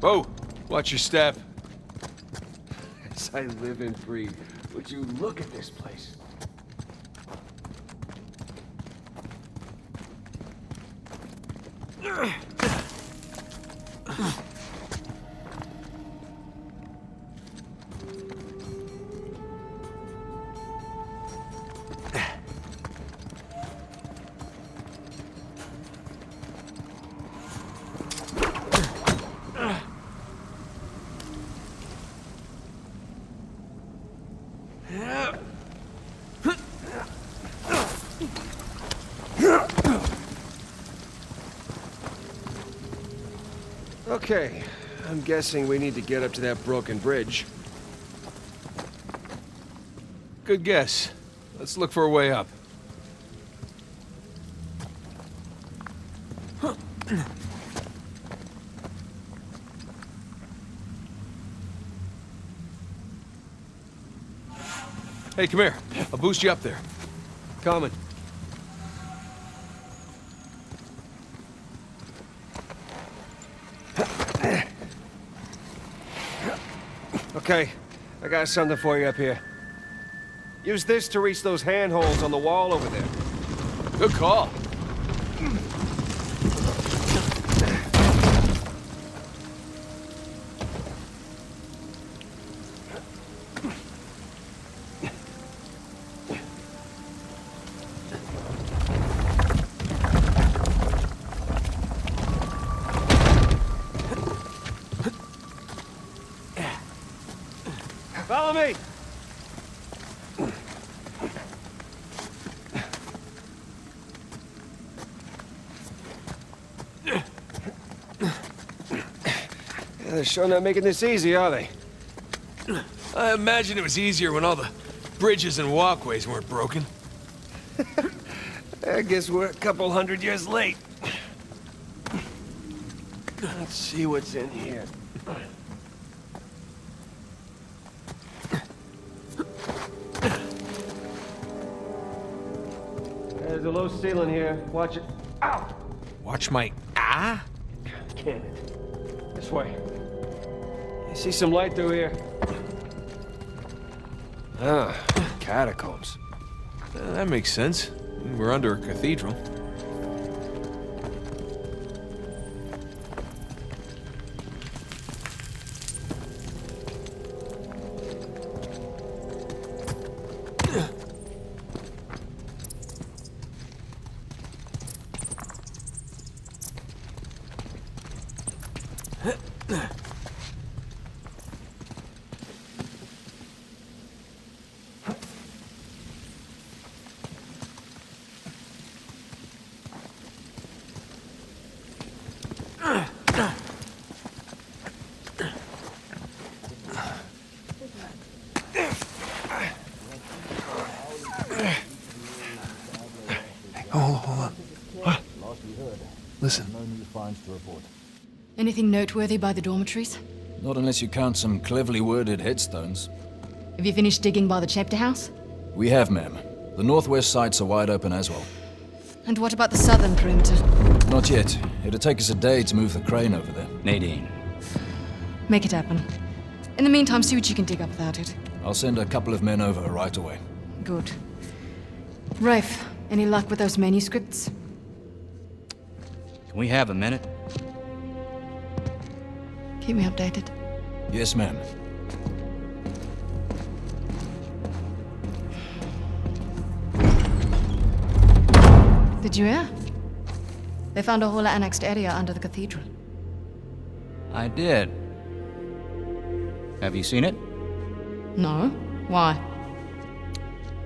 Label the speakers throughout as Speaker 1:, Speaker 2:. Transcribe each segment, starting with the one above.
Speaker 1: Whoa! Watch your step.
Speaker 2: As I live and breathe, would you look at this place?
Speaker 1: Okay, I'm guessing we need to get up to that broken bridge. Good guess. Let's look for a way up. Hey, come here. I'll boost you up there. Coming. Okay, I got something for you up here. Use this to reach those handholds on the wall over there. Good call. Follow me! They're sure not making this easy, are they? I imagine it was easier when all the bridges and walkways weren't broken. I guess we're a couple hundred years late. Let's see what's in here. There's a low ceiling here. Watch it. Ow! Watch my Can it? This way. I see some light through here. Ah, catacombs. That makes sense. We're under a cathedral. Hold on. What? Listen.
Speaker 3: Anything noteworthy by the dormitories?
Speaker 4: Not unless you count some cleverly worded headstones.
Speaker 3: Have you finished digging by the chapter house?
Speaker 4: We have, ma'am. The northwest sites are wide open as well.
Speaker 3: And what about the southern perimeter?
Speaker 4: Not yet. It'll take us a day to move the crane over there.
Speaker 5: Nadine.
Speaker 3: Make it happen. In the meantime, see what you can dig up without it.
Speaker 4: I'll send a couple of men over right away.
Speaker 3: Good. Rafe, any luck with those manuscripts?
Speaker 5: Can we have a minute?
Speaker 3: Keep me updated.
Speaker 4: Yes, ma'am.
Speaker 3: Did you hear? They found a whole annexed area under the cathedral.
Speaker 5: I did. Have you seen it?
Speaker 3: No? Why?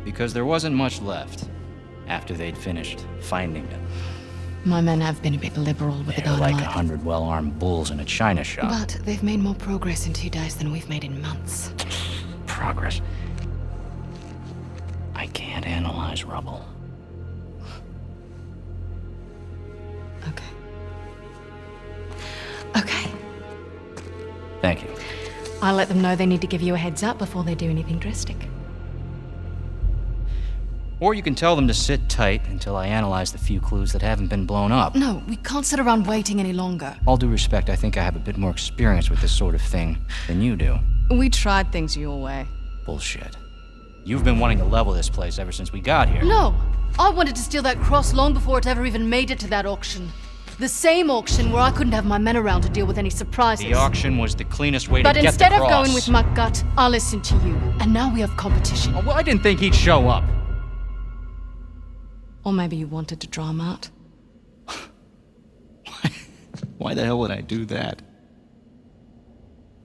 Speaker 5: Because there wasn't much left after they'd finished finding it.
Speaker 3: My men have been a bit liberal with the
Speaker 5: They're like
Speaker 3: dynamite.
Speaker 5: 100 well-armed bulls in a china shop.
Speaker 3: But they've made more progress in 2 days than we've made in months.
Speaker 5: Progress. I can't analyze rubble.
Speaker 3: Okay. Okay.
Speaker 5: Thank you.
Speaker 3: I'll let them know they need to give you a heads up before they do anything drastic.
Speaker 5: Or you can tell them to sit tight until I analyze the few clues that haven't been blown up.
Speaker 3: No, we can't sit around waiting any longer.
Speaker 5: All due respect, I think I have a bit more experience with this sort of thing than you do.
Speaker 3: We tried things your way.
Speaker 5: Bullshit. You've been wanting to level this place ever since we got here.
Speaker 3: No! I wanted to steal that cross long before it ever even made it to that auction. The same auction where I couldn't have my men around to deal with any surprises.
Speaker 5: The auction was the cleanest way to
Speaker 3: But
Speaker 5: get the cross.
Speaker 3: instead of going with my gut, I listened to you. And now we have competition.
Speaker 5: Oh, well, I didn't think he'd show up.
Speaker 3: Or maybe you wanted to draw him out.
Speaker 5: Why the hell would I do that?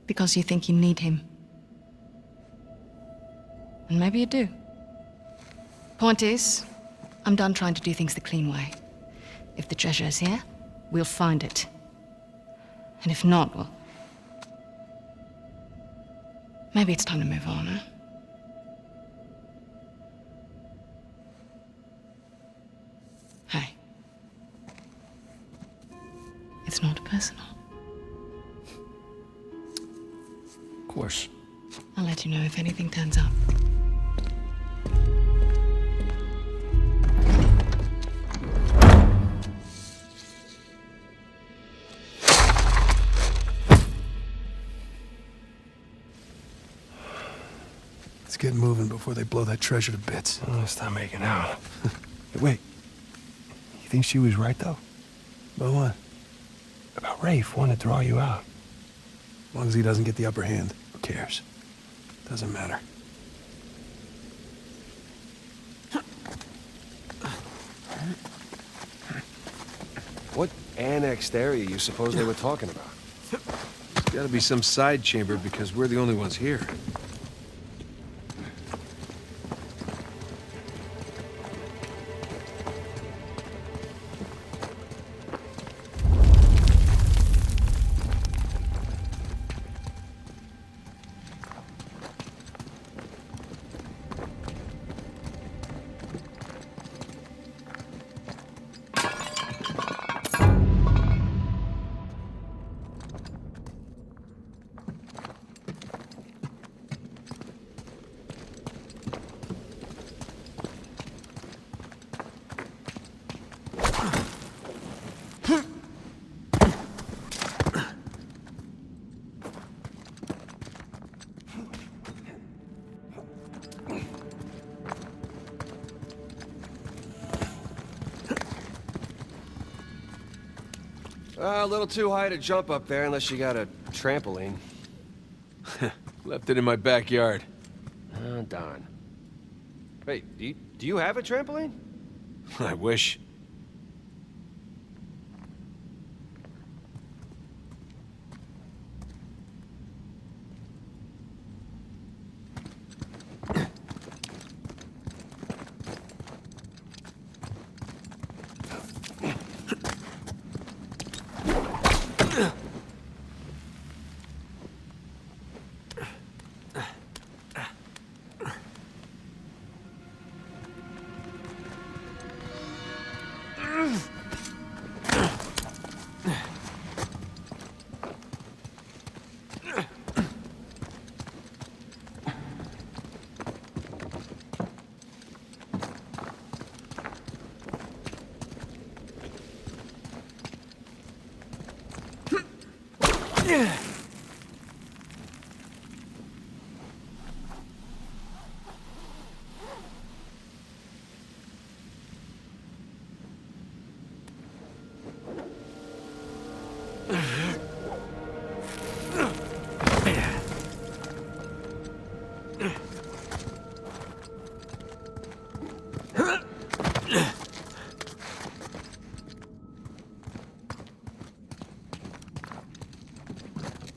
Speaker 3: Because you think you need him. And maybe you do. Point is, I'm done trying to do things the clean way. If the treasure is here, we'll find it. And if not, well... maybe it's time to move on, huh? Hey. It's not personal.
Speaker 1: Of course.
Speaker 3: I'll let you know if anything turns up.
Speaker 6: Let's get moving before they blow that treasure to bits.
Speaker 1: Oh, stop making out. Hey, wait. You think she was right, though?
Speaker 6: About what?
Speaker 1: About Rafe wanting to draw you out.
Speaker 6: As long as he doesn't get the upper hand.
Speaker 1: Who cares?
Speaker 6: Doesn't matter.
Speaker 1: What annexed area you suppose they were talking about?
Speaker 2: There's gotta be some side chamber because we're the only ones here.
Speaker 1: A little too high to jump up there unless you got a trampoline.
Speaker 2: Left it in my backyard.
Speaker 1: Oh, darn. Wait, do you have a trampoline?
Speaker 2: I wish.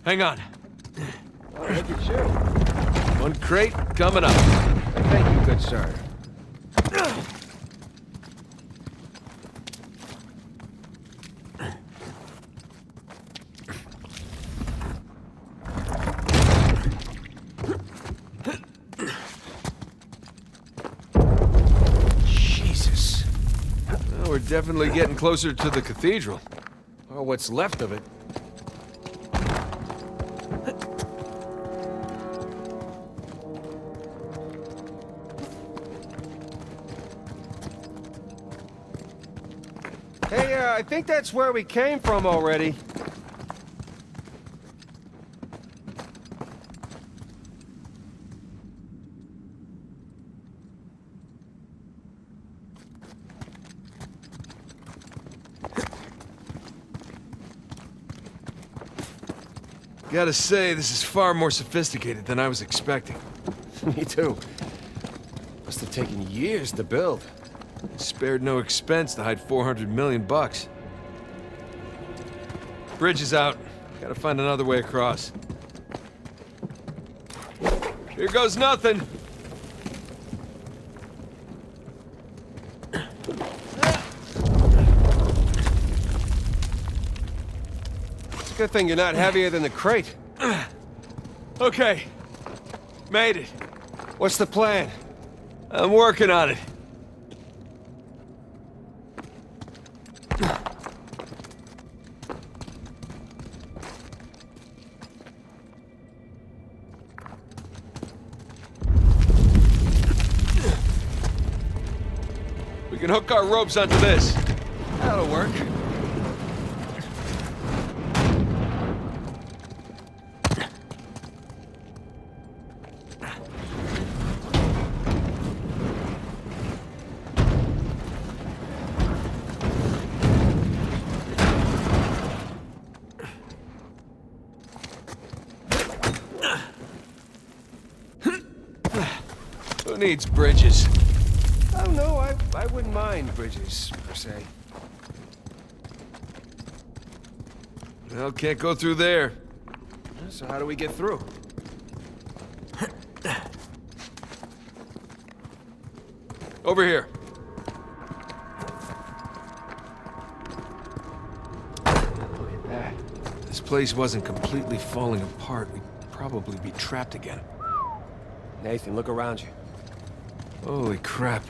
Speaker 2: Hang on.
Speaker 1: Oh, look at you.
Speaker 2: One crate coming up.
Speaker 1: Thank you, good sir.
Speaker 2: Jesus. Well, we're definitely getting closer to the cathedral.
Speaker 1: Or what's left of it. Hey, I think that's where we came from already.
Speaker 2: Gotta say, this is far more sophisticated than I was expecting.
Speaker 1: Me too. Must have taken years to build.
Speaker 2: Spared no expense to hide 400 million bucks. Bridge is out. Gotta find another way across. Here goes nothing.
Speaker 1: It's a good thing you're not heavier than the crate.
Speaker 2: Okay. Made it.
Speaker 1: What's the plan?
Speaker 2: I'm working on it. We can hook our ropes onto this.
Speaker 1: That'll work.
Speaker 2: Who needs bridges?
Speaker 1: I don't know, I wouldn't mind bridges, per se.
Speaker 2: Well, can't go through there.
Speaker 1: So how do we get through?
Speaker 2: Over here.
Speaker 1: Look at that.
Speaker 2: This place wasn't completely falling apart. We'd probably be trapped again.
Speaker 1: Nathan, look around you.
Speaker 2: Holy crap.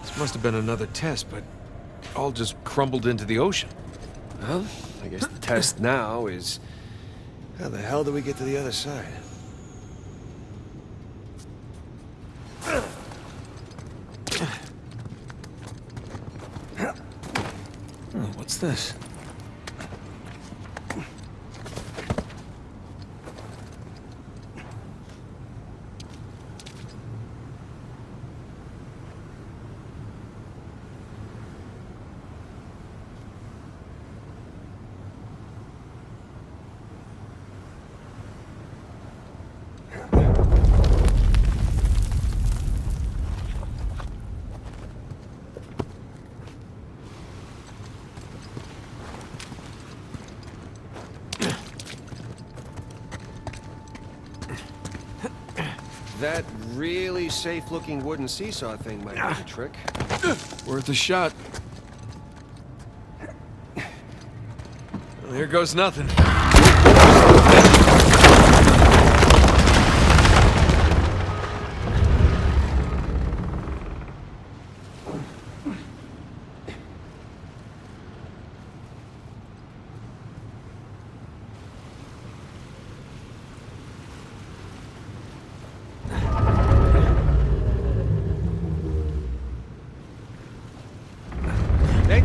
Speaker 2: This must have been another test, but it all just crumbled into the ocean.
Speaker 1: Well, I guess the test now is... how the hell do we get to the other side?
Speaker 2: Oh, what's this?
Speaker 1: That really safe-looking wooden seesaw thing might be the trick.
Speaker 2: Worth a shot. Well, here goes nothing.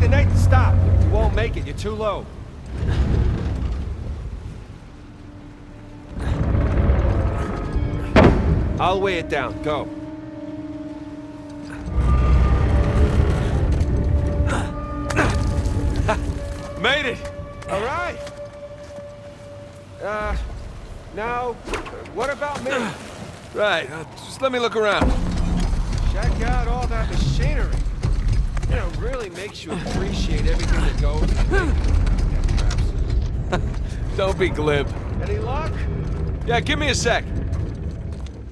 Speaker 1: Nathan, stop! You won't make it, you're too low. I'll weigh it down, go.
Speaker 2: Made it!
Speaker 1: All right. Now, what about me?
Speaker 2: Right, just let me look around.
Speaker 1: Check out all that machinery. You know, really makes you appreciate everything that goes into it.
Speaker 2: Don't be glib.
Speaker 1: Any luck?
Speaker 2: Yeah, give me a sec.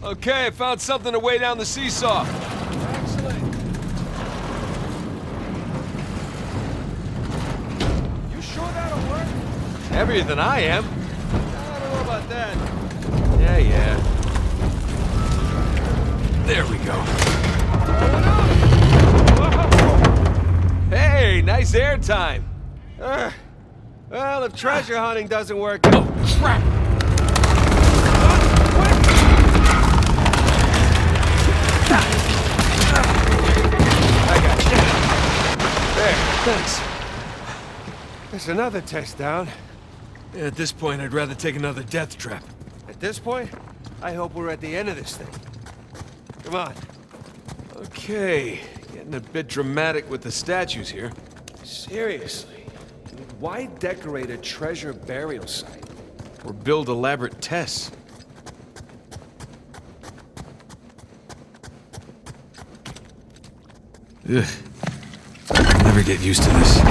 Speaker 2: Okay, I found something to weigh down the seesaw.
Speaker 1: Excellent. You sure that'll work?
Speaker 2: Heavier than I am.
Speaker 1: I don't know about that.
Speaker 2: Yeah. There we go. Hey, nice airtime.
Speaker 1: Well, if treasure hunting doesn't work out...
Speaker 2: Oh, crap!
Speaker 1: I got you.
Speaker 2: There, thanks.
Speaker 1: That's another test down.
Speaker 2: Yeah, at this point, I'd rather take another death trap.
Speaker 1: At this point, I hope we're at the end of this thing. Come on.
Speaker 2: Okay, getting a bit dramatic with the statues here.
Speaker 1: Seriously, why decorate a treasure burial site?
Speaker 2: Or build elaborate tests. Ugh. I'll never get used to this.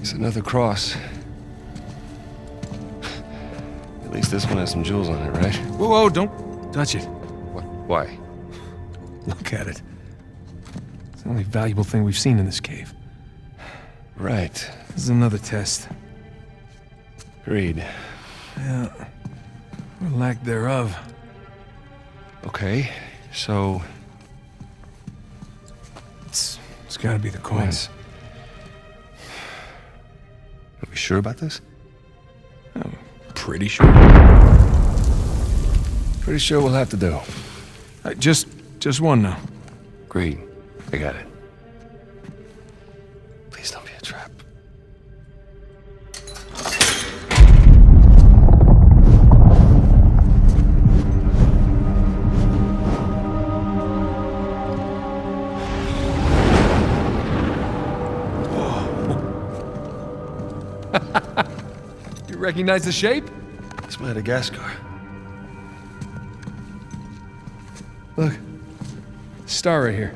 Speaker 1: It's another cross. At least this one has some jewels on it, right?
Speaker 2: Whoa, whoa, don't touch it.
Speaker 1: What? Why?
Speaker 6: Look at it. It's the only valuable thing we've seen in this cave.
Speaker 1: Right.
Speaker 6: This is another test.
Speaker 1: Agreed.
Speaker 6: Yeah. Or lack thereof.
Speaker 1: Okay, so...
Speaker 6: It's gotta be the coins.
Speaker 1: Are we sure about this?
Speaker 6: I'm pretty sure.
Speaker 1: Pretty sure we'll have to do.
Speaker 6: Just one now.
Speaker 1: Agreed. I got it. Please don't be a trap.
Speaker 6: You recognize the shape?
Speaker 1: It's Madagascar.
Speaker 6: Look. Star right here.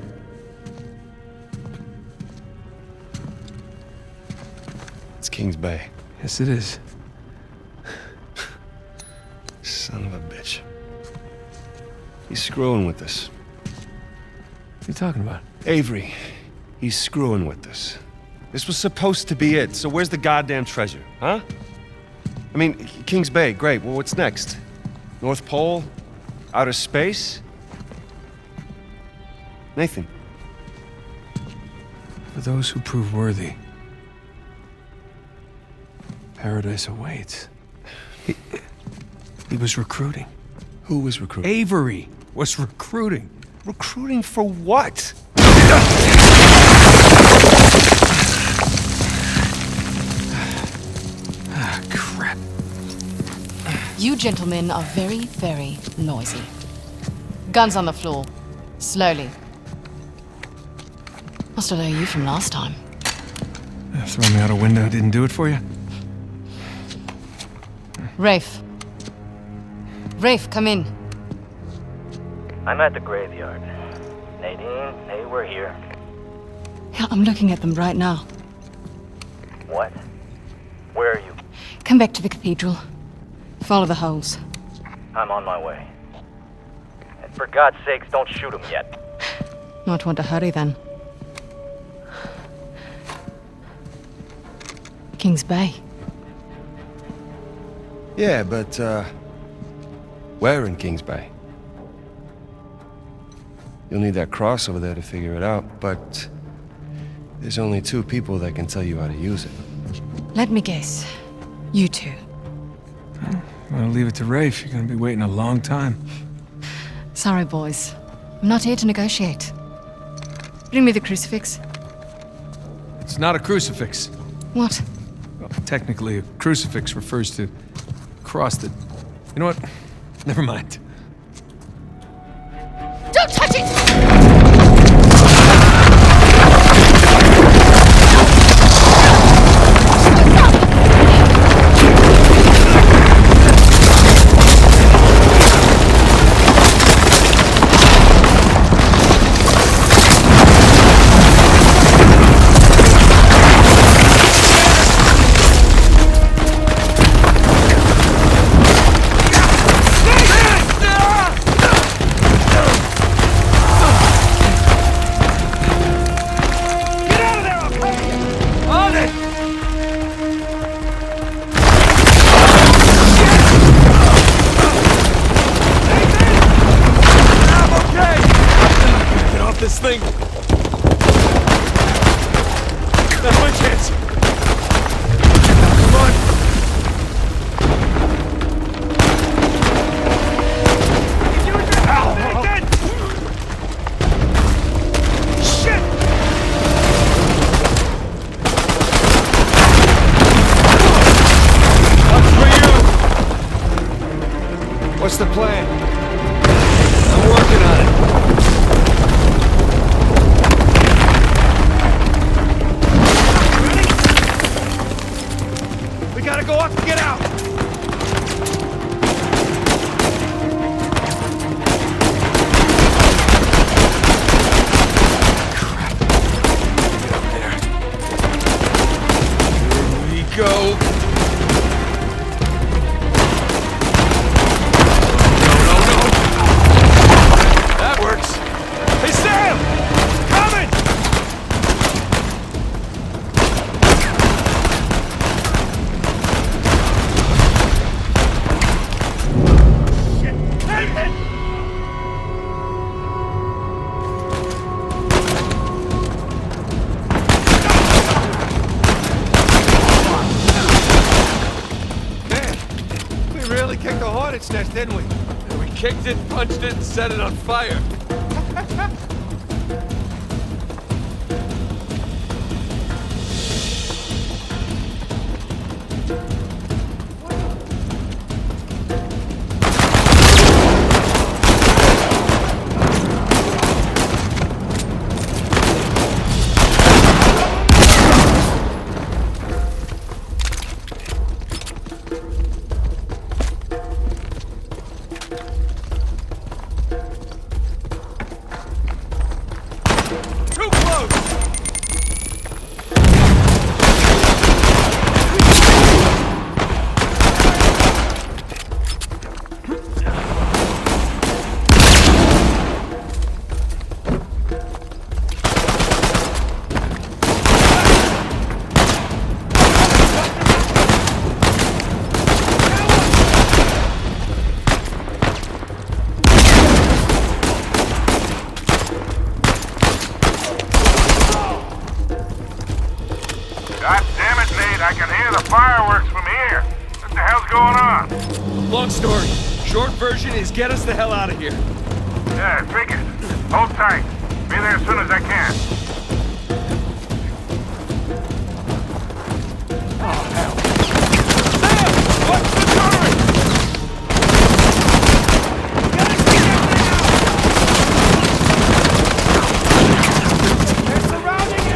Speaker 1: It's King's Bay.
Speaker 6: Yes, it is.
Speaker 1: Son of a bitch. He's screwing with us.
Speaker 6: What are you talking about?
Speaker 1: Avery, he's screwing with us. This was supposed to be it, so where's the goddamn treasure, huh? I mean, King's Bay, great. Well, what's next? North Pole? Outer space? Nathan.
Speaker 6: For those who prove worthy, paradise awaits. He was recruiting.
Speaker 1: Who was recruiting?
Speaker 6: Avery was recruiting.
Speaker 1: Recruiting for what?
Speaker 6: Ah, crap.
Speaker 3: You gentlemen are very, very noisy. Guns on the floor. Slowly. Must have known you from last time.
Speaker 6: Throw me out a window didn't do it for you?
Speaker 3: Rafe. Rafe, come in.
Speaker 7: I'm at the graveyard. Nadine, hey, we're here.
Speaker 3: Yeah, I'm looking at them right now.
Speaker 7: What? Where are you?
Speaker 3: Come back to the cathedral. Follow the holes.
Speaker 7: I'm on my way. And for God's sakes, don't shoot him yet.
Speaker 3: Might want to hurry then. King's Bay.
Speaker 1: Yeah, but, where in King's Bay? You'll need that cross over there to figure it out, but there's only 2 people that can tell you how to use it.
Speaker 3: Let me guess. You two.
Speaker 6: I'll leave it to Rafe. You're gonna be waiting a long time.
Speaker 3: Sorry, boys. I'm not here to negotiate. Bring me the crucifix.
Speaker 6: It's not a crucifix.
Speaker 3: What?
Speaker 6: Well, technically, a crucifix refers to a cross that... You know what? Never mind.
Speaker 3: Don't touch it!
Speaker 2: This thing! That's my chance! Come on! What's the plan? I'm working on it.
Speaker 1: We gotta go up and get out!
Speaker 2: Go. That works.
Speaker 1: Hey, Sam! Coming! Kicked the hornet's nest, didn't we?
Speaker 2: We kicked it, punched it, and set it on fire.
Speaker 8: God damn it, Nate, I can hear the fireworks from here. What the hell's going on?
Speaker 2: Long story. Short version is get us the hell out of here.
Speaker 8: Yeah, figured. Hold tight. Be there as soon as I can.
Speaker 1: What's the story? They're surrounding you!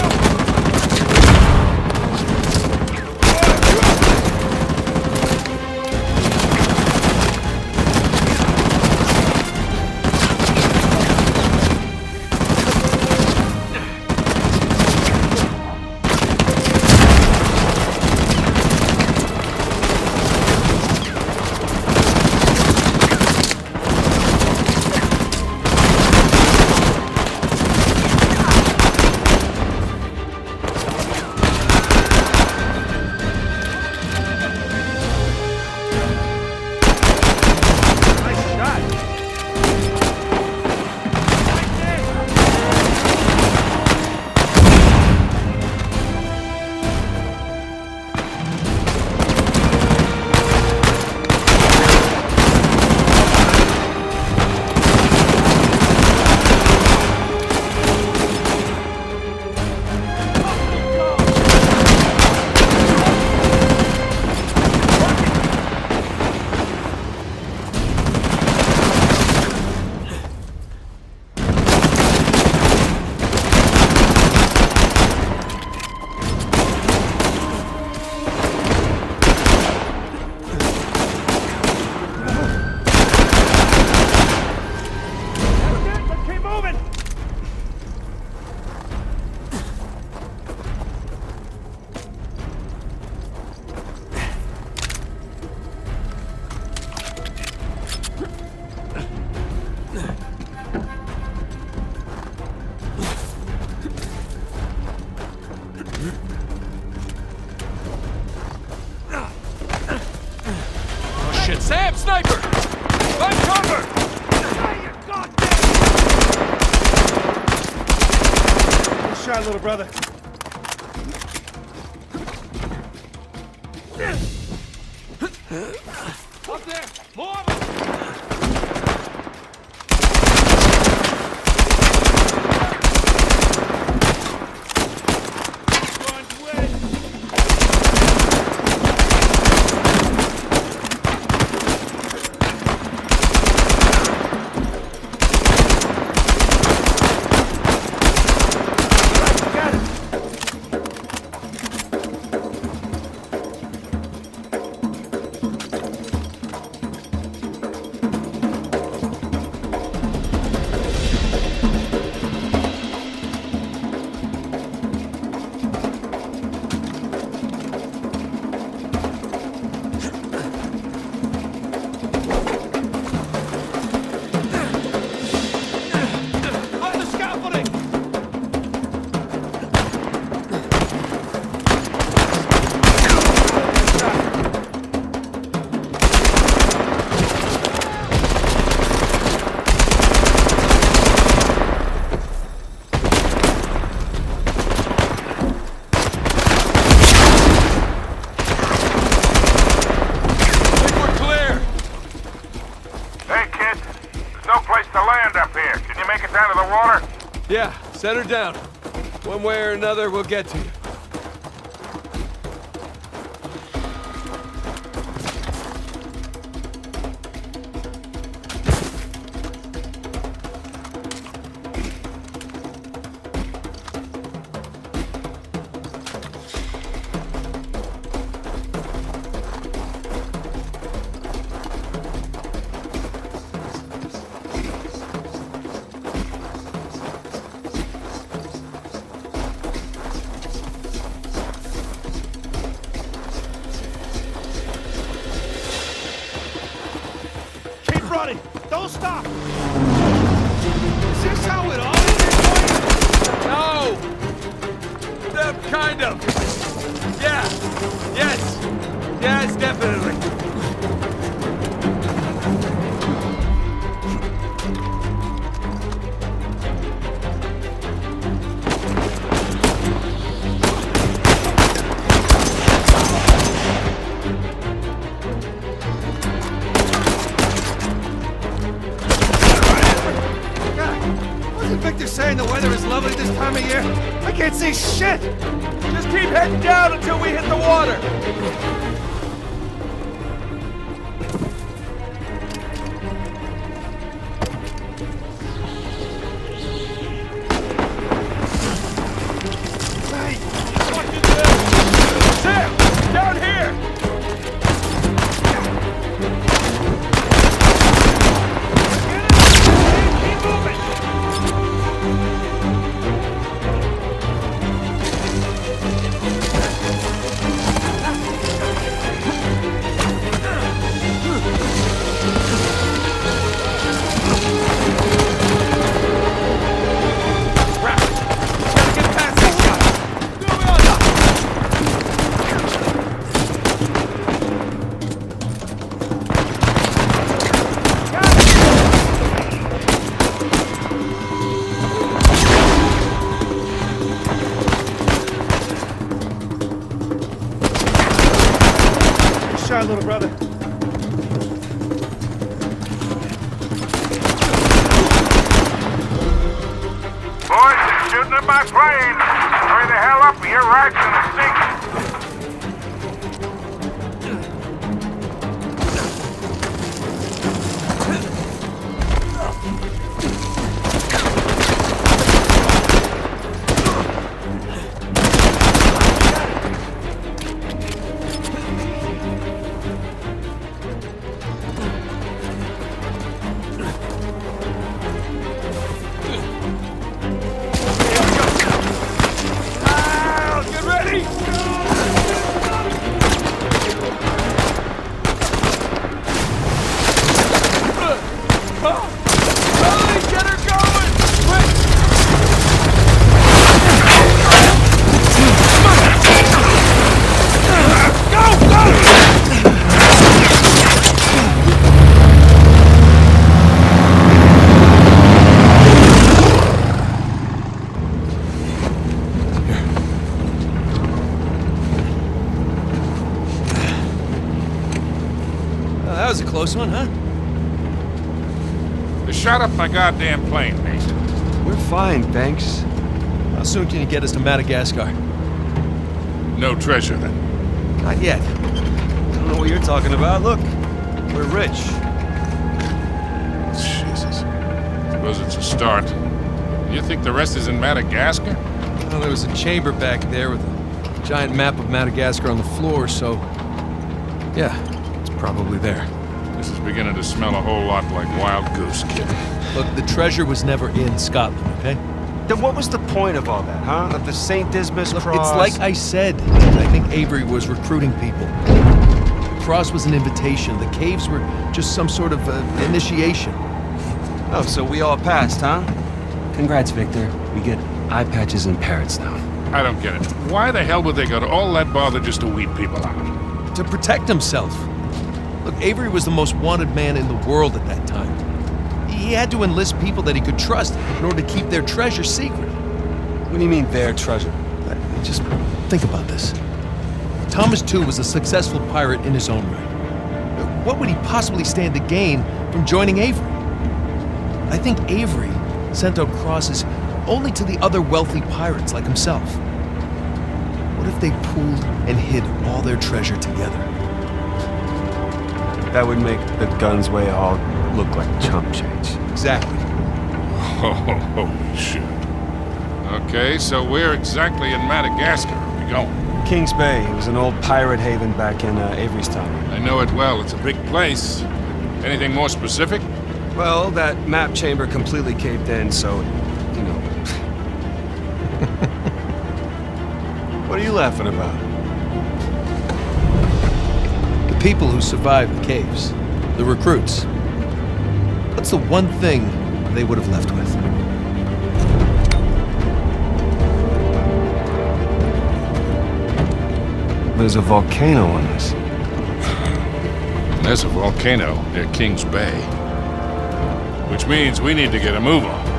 Speaker 2: Sam, sniper! Find cover!
Speaker 1: Good shot, little brother. Up there! More of them!
Speaker 2: Yeah, set her down. One way or another, we'll get to you.
Speaker 1: Running! Don't stop! Is this how it always is?
Speaker 2: No! Kind of. Yeah. Yes. Yes, definitely.
Speaker 1: Victor saying the weather is lovely this time of year? I can't see shit!
Speaker 2: Just keep heading down until we hit the water. Sam! Down here! Keep moving!
Speaker 1: Shot, little brother.
Speaker 8: Boys, they're shooting at my plane. Hurry the hell up or your ride's gonna sink.
Speaker 2: Get ready! Hurry, get her going! Quick!
Speaker 6: That was a close one, huh?
Speaker 8: They shot up my goddamn plane, mate.
Speaker 1: We're fine, thanks.
Speaker 6: How soon can you get us to Madagascar?
Speaker 8: No treasure, then.
Speaker 1: Not yet. I don't know what you're talking about. Look, we're rich.
Speaker 8: Jesus. Suppose it's a start. You think the rest is in Madagascar?
Speaker 6: Well, there was a chamber back there with a giant map of Madagascar on the floor, so... yeah, it's probably there.
Speaker 8: This is beginning to smell a whole lot like Wild Goose, kid.
Speaker 6: Look, the treasure was never in Scotland, okay?
Speaker 1: Then what was the point of all that, huh? Of the St. Dismas
Speaker 6: Look,
Speaker 1: cross?
Speaker 6: it's like I said. I think Avery was recruiting people. The cross was an invitation. The caves were just some sort of initiation.
Speaker 1: Oh, so we all passed, huh? Congrats, Victor. We get eye patches and parrots now.
Speaker 8: I don't get it. Why the hell would they go to all that bother just to weed people out?
Speaker 6: To protect himself. Look, Avery was the most wanted man in the world at that time. He had to enlist people that he could trust in order to keep their treasure secret.
Speaker 1: What do you mean, their treasure?
Speaker 6: Just think about this. Thomas, too, was a successful pirate in his own right. What would he possibly stand to gain from joining Avery? I think Avery sent out crosses only to the other wealthy pirates like himself. What if they pooled and hid all their treasure together?
Speaker 1: That would make the Gunsway haul look like chump change.
Speaker 6: Exactly.
Speaker 8: Holy shit. Okay, so where exactly in Madagascar are we going?
Speaker 1: Kings Bay. It was an old pirate haven back in Avery's time.
Speaker 8: I know it well. It's a big place. Anything more specific?
Speaker 1: Well, that map chamber completely caved in, so, you know. What are you laughing about?
Speaker 6: The people who survived the caves, the recruits. What's the one thing they would have left with?
Speaker 1: There's a volcano on this.
Speaker 8: There's a volcano near Kings Bay. Which means we need to get a move on.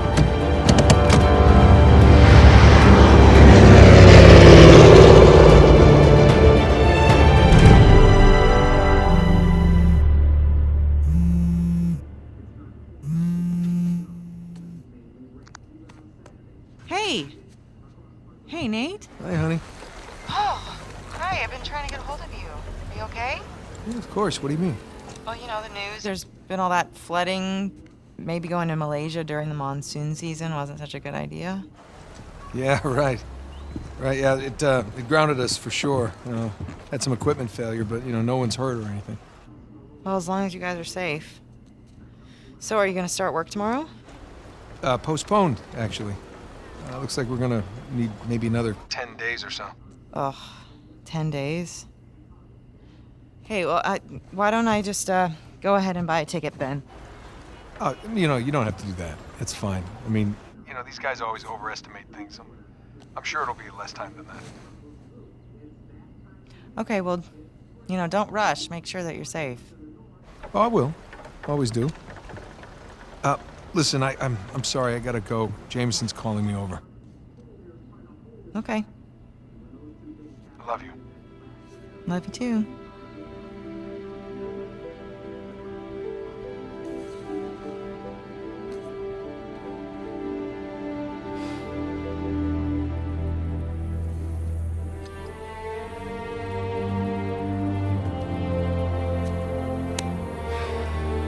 Speaker 9: Hey! Hey, Nate?
Speaker 6: Hi, honey.
Speaker 9: Oh, hi, I've been trying to get a hold of you. Are you okay?
Speaker 6: Yeah, of course. What do you mean?
Speaker 9: Well, you know, the news. There's been all that flooding. Maybe going to Malaysia during the monsoon season wasn't such a good idea.
Speaker 6: Yeah, right. Right, yeah, it grounded us for sure. You know, had some equipment failure, but, you know, no one's hurt or anything.
Speaker 9: Well, as long as you guys are safe. So, are you going to start work tomorrow?
Speaker 6: Postponed, actually. Looks like we're gonna need maybe another 10 days or so.
Speaker 9: Ugh, 10 days? Hey, well, why don't I just, go ahead and buy a ticket then?
Speaker 6: You know, you don't have to do that. It's fine. I mean, you know, these guys always overestimate things. I'm sure it'll be less time than that.
Speaker 9: Okay, well, you know, don't rush. Make sure that you're safe.
Speaker 6: Oh, I will. Always do. Listen, I'm sorry, I gotta go. Jameson's calling me over.
Speaker 9: Okay.
Speaker 6: I love you.
Speaker 9: Love you too.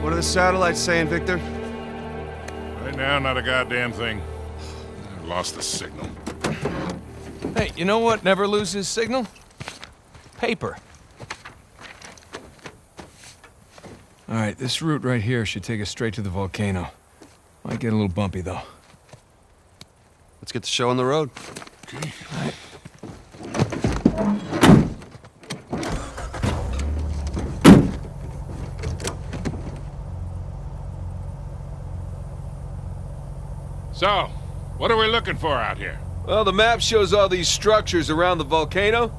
Speaker 1: What are the satellites saying, Victor?
Speaker 8: Right now, not a goddamn thing. I lost the signal.
Speaker 6: Hey, you know what never loses signal? Paper. All right, this route right here should take us straight to the volcano. Might get a little bumpy, though.
Speaker 1: Let's get the show on the road.
Speaker 8: Okay. So, what are we looking for out here?
Speaker 6: Well, the map shows all these structures around the volcano.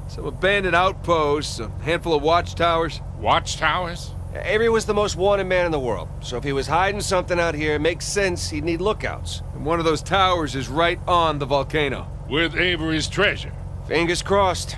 Speaker 6: Some abandoned outposts, a handful of watchtowers.
Speaker 8: Watchtowers?
Speaker 1: Avery was the most wanted man in the world, so if he was hiding something out here, it makes sense he'd need lookouts.
Speaker 6: And one of those towers is right on the volcano.
Speaker 8: With Avery's treasure.
Speaker 1: Fingers crossed.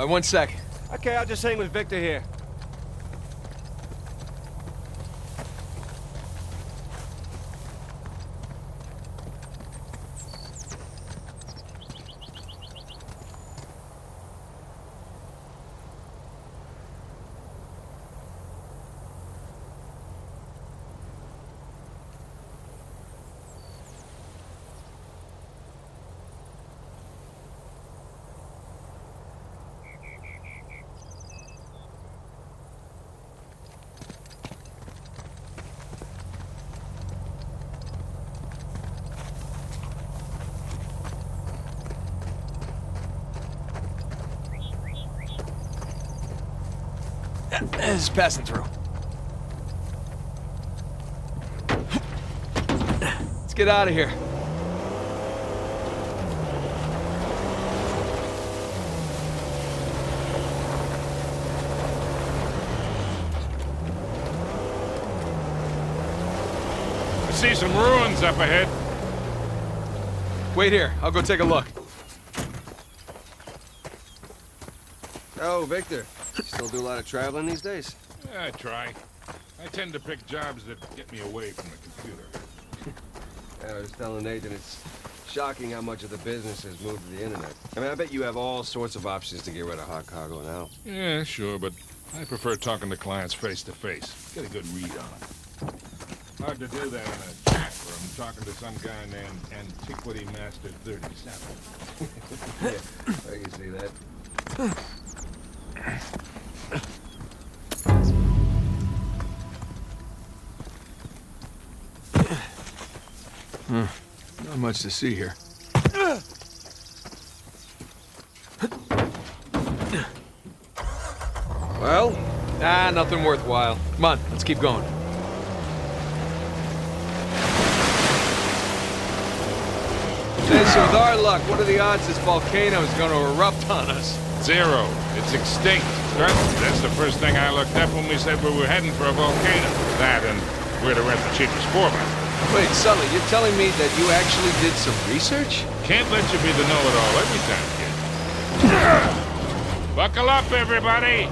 Speaker 6: One sec.
Speaker 1: Okay, I'll just hang with Victor here.
Speaker 6: Just passing through.
Speaker 2: get out of here.
Speaker 8: I see some ruins up ahead.
Speaker 2: Wait here. I'll go take a look.
Speaker 1: Oh, Victor. You still do a lot of traveling these days?
Speaker 8: Yeah, I try. I tend to pick jobs that get me away from the computer.
Speaker 1: I was telling Nathan, it's shocking how much of the business has moved to the internet. I mean, I bet you have all sorts of options to get rid of hot cargo now.
Speaker 8: Yeah, sure, but I prefer talking to clients face to face. Get a good read on them. Hard to do that in a chat room, talking to some guy named Antiquity Master 37.
Speaker 1: Yeah, I can see that.
Speaker 2: Not much to see here. Well? Nah, nothing worthwhile. Come on, let's keep going. Hey, so with our luck, what are the odds this volcano is going to erupt on us?
Speaker 8: 0. It's extinct. That's the first thing I looked up when we said we were heading for a volcano. That and where to rent the cheapest 4x.
Speaker 2: Wait, Sully, you're telling me that you actually did some research?
Speaker 8: Can't let you be the know-it-all every time, kid. Buckle up, everybody!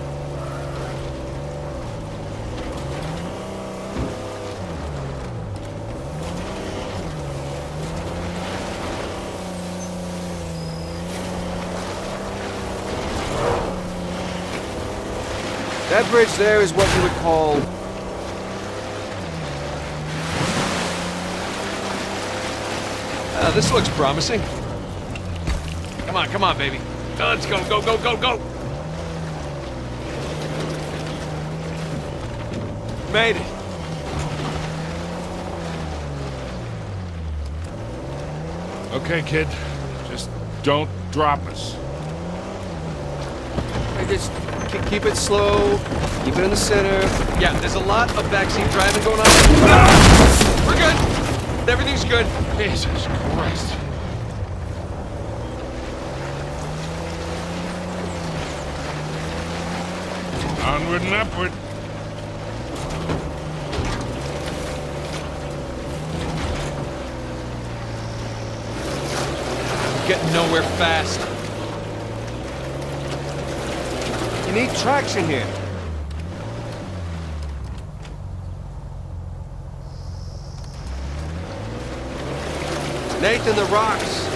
Speaker 1: That bridge there is what you would call...
Speaker 2: This looks promising. Come on, baby. Let's go, go, go, go, go! Made it.
Speaker 8: Okay, kid. Just don't drop us.
Speaker 1: Hey, just keep it slow, keep it in the center.
Speaker 2: Yeah, there's a lot of backseat driving going on. We're good. Everything's good.
Speaker 8: Jesus Christ. Onward and upward.
Speaker 2: Getting nowhere fast.
Speaker 1: You need traction here. Nathan, the rocks.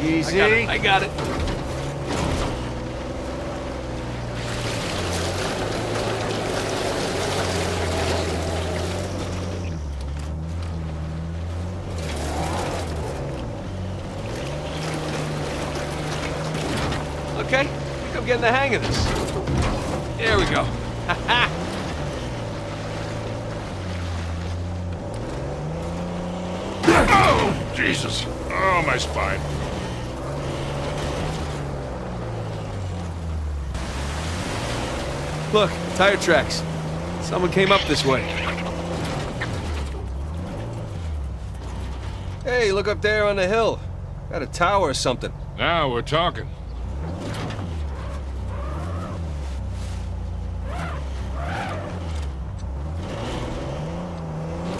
Speaker 1: Easy.
Speaker 2: I got it. Okay, I think I'm getting the hang of this. There we go. Ha-ha!
Speaker 8: Oh, Jesus. Oh, my spine.
Speaker 2: Look, tire tracks. Someone came up this way.
Speaker 1: Hey, look up there on the hill. Got a tower or something.
Speaker 8: Now we're talking.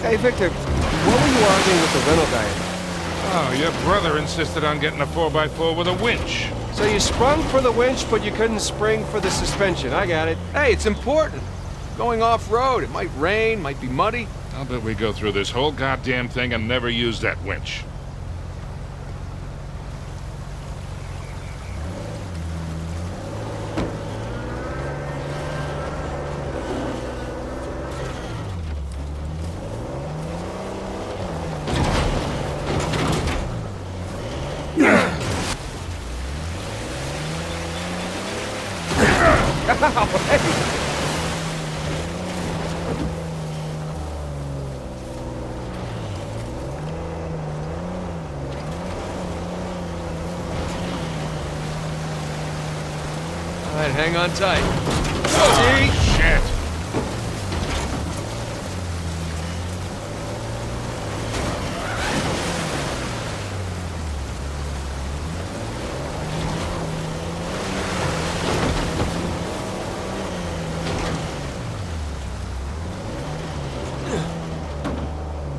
Speaker 1: Hey, Victor, what were you arguing with the rental guy about?
Speaker 8: Oh, your brother insisted on getting a 4x4 with a winch.
Speaker 1: So you sprung for the winch, but you couldn't spring for the suspension. I got it.
Speaker 2: Hey, it's important. Going off-road, it might rain, might be muddy.
Speaker 8: I'll bet we go through this whole goddamn thing and never use that winch.
Speaker 6: right, hang on tight.
Speaker 8: Oh, shit!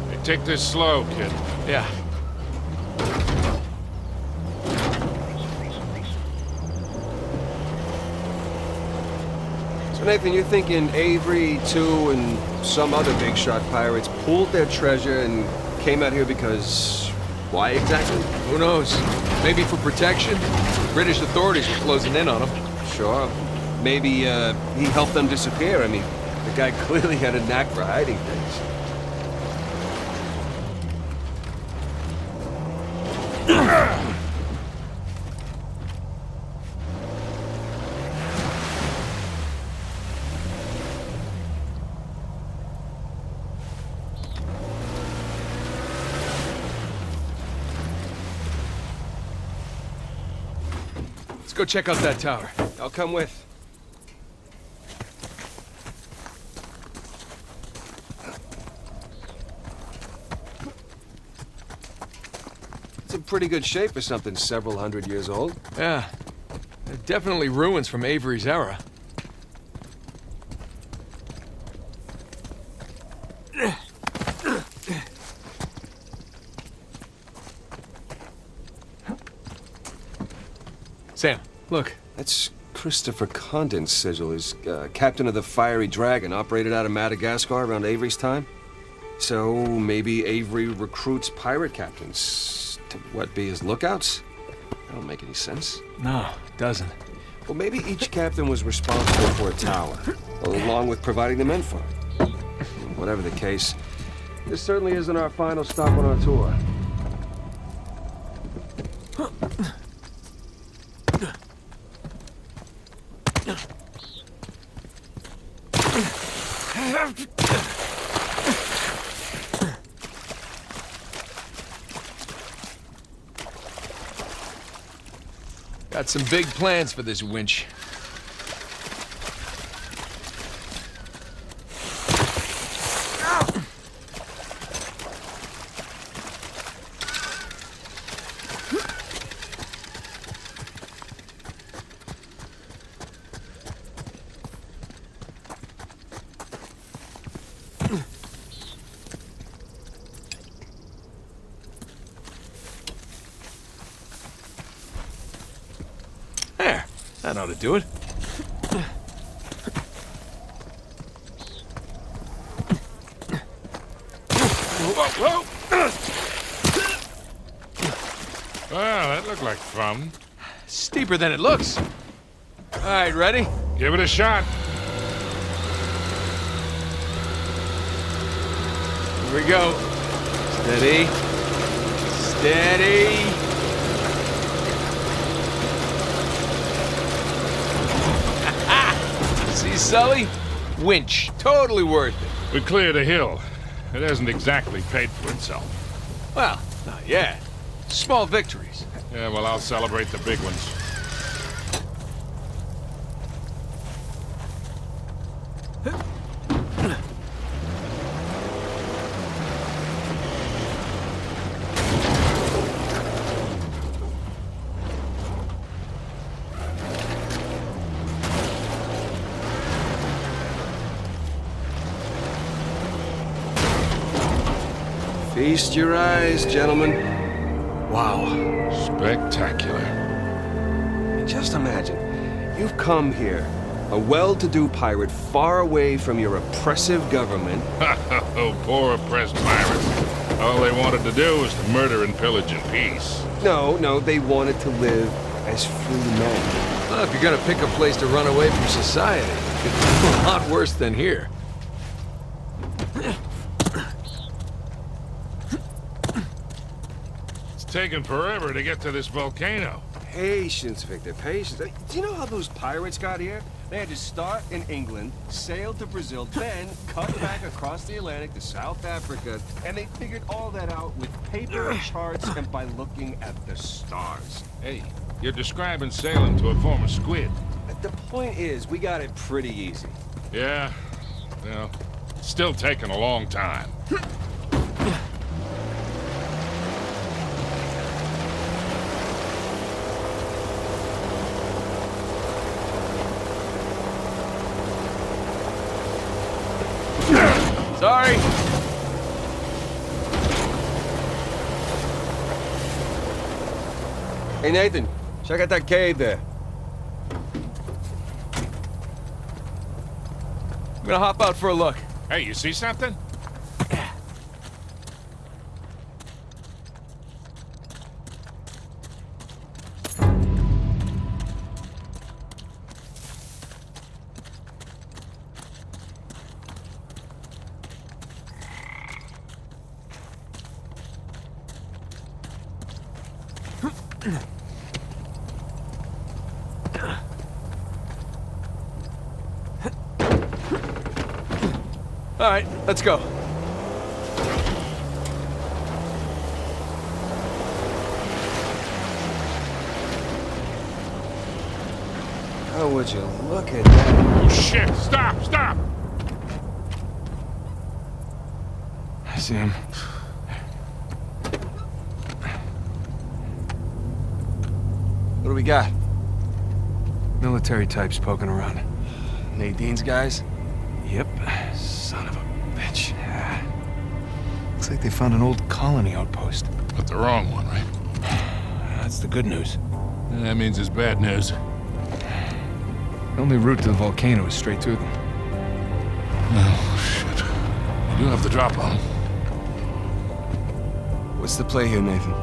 Speaker 8: Hey, take this slow, kid.
Speaker 6: Yeah.
Speaker 1: So Nathan, you're thinking Avery, too, and some other big shot pirates pooled their treasure and came out here because... why exactly?
Speaker 6: Who knows? Maybe for protection? British authorities were closing in on them.
Speaker 1: Sure. Maybe, he helped them disappear. I mean, the guy clearly had a knack for hiding things.
Speaker 6: Let's go check out that tower.
Speaker 1: I'll come with. It's in pretty good shape for something several hundred years old.
Speaker 6: Yeah. They're definitely ruins from Avery's era. Sam, look.
Speaker 1: That's Christopher Condon's sigil. He's captain of the Fiery Dragon, operated out of Madagascar around Avery's time. So maybe Avery recruits pirate captains to, what, be his lookouts? That don't make any sense.
Speaker 6: No, it doesn't.
Speaker 1: Well, maybe each captain was responsible for a tower, along with providing the men for it. Whatever the case, this certainly isn't our final stop on our tour.
Speaker 6: Got some big plans for this winch. There, that ought to do it.
Speaker 8: Whoa! Well, that looked like fun.
Speaker 6: Steeper than it looks. All right, ready?
Speaker 8: Give it a shot.
Speaker 6: Here we go. Steady. Steady. See, Sully? Winch. Totally worth it.
Speaker 8: We cleared a hill. It hasn't exactly paid for itself.
Speaker 6: Well, not yet. Small victories.
Speaker 8: Yeah, well, I'll celebrate the big ones.
Speaker 1: Feast your eyes, gentlemen.
Speaker 6: Wow.
Speaker 8: Spectacular.
Speaker 1: Just imagine, you've come here, a well-to-do pirate far away from your oppressive government.
Speaker 8: Oh, poor oppressed pirates. All they wanted to do was to murder and pillage in peace.
Speaker 1: No, they wanted to live as free men.
Speaker 6: Well, if you're gonna pick a place to run away from society, it's a lot worse than here.
Speaker 8: It's taken forever to get to this volcano.
Speaker 1: Patience, Victor, patience. Do you know how those pirates got here? They had to start in England, sail to Brazil, then cut back across the Atlantic to South Africa, and they figured all that out with paper charts and by looking at the stars.
Speaker 8: Hey, you're describing sailing to a former squid.
Speaker 1: The point is, we got it pretty easy.
Speaker 8: Yeah, well, still taking a long time.
Speaker 1: Sorry. Hey, Nathan, check out that cave there. I'm gonna hop out for a look.
Speaker 8: Hey, you see something?
Speaker 1: All right, let's go. Oh, would you look at that?
Speaker 8: Oh, shit! Stop! Stop!
Speaker 1: I see him. What do we got?
Speaker 2: Military types poking around.
Speaker 1: Nadine's guys?
Speaker 2: Yep.
Speaker 1: Son of a bitch.
Speaker 2: Looks like they found an old colony outpost.
Speaker 8: But the wrong one, right?
Speaker 2: That's the good news.
Speaker 8: That means it's bad news.
Speaker 2: The only route to the volcano is straight through them.
Speaker 8: Oh, shit. You do have the drop on 'em.
Speaker 1: What's the play here, Nathan?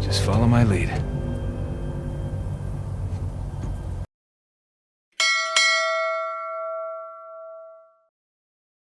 Speaker 2: Just follow my lead.